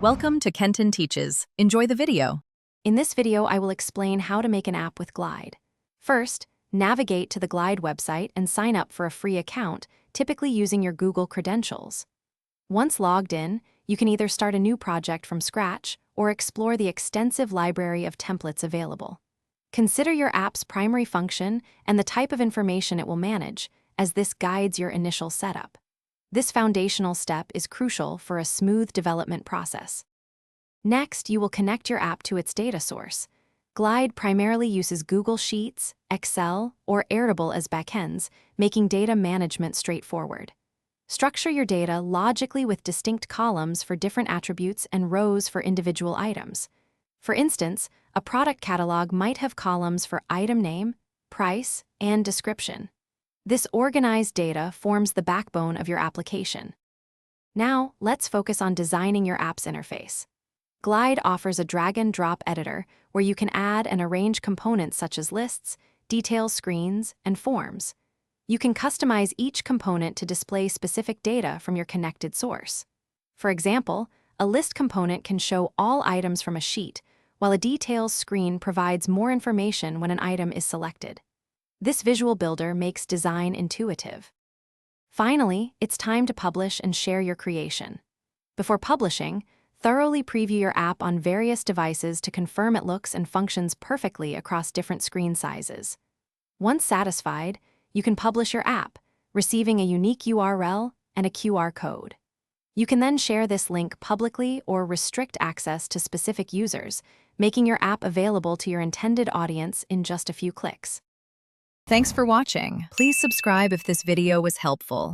Welcome to Kenton Teaches. Enjoy the video. In this video, I will explain how to make an app with Glide. First, navigate to the Glide website and sign up for a free account, typically using your Google credentials. Once logged in, you can either start a new project from scratch or explore the extensive library of templates available. Consider your app's primary function and the type of information it will manage, as this guides your initial setup. This foundational step is crucial for a smooth development process. Next, you will connect your app to its data source. Glide primarily uses Google Sheets, Excel, or Airtable as backends, making data management straightforward. Structure your data logically with distinct columns for different attributes and rows for individual items. For instance, a product catalog might have columns for item name, price, and description. This organized data forms the backbone of your application. Now, let's focus on designing your app's interface. Glide offers a drag-and-drop editor where you can add and arrange components such as lists, detail screens, and forms. You can customize each component to display specific data from your connected source. For example, a list component can show all items from a sheet, while a details screen provides more information when an item is selected. This visual builder makes design intuitive. Finally, it's time to publish and share your creation. Before publishing, thoroughly preview your app on various devices to confirm it looks and functions perfectly across different screen sizes. Once satisfied, you can publish your app, receiving a unique URL and a QR code. You can then share this link publicly or restrict access to specific users, making your app available to your intended audience in just a few clicks. Thanks for watching. Please subscribe if this video was helpful.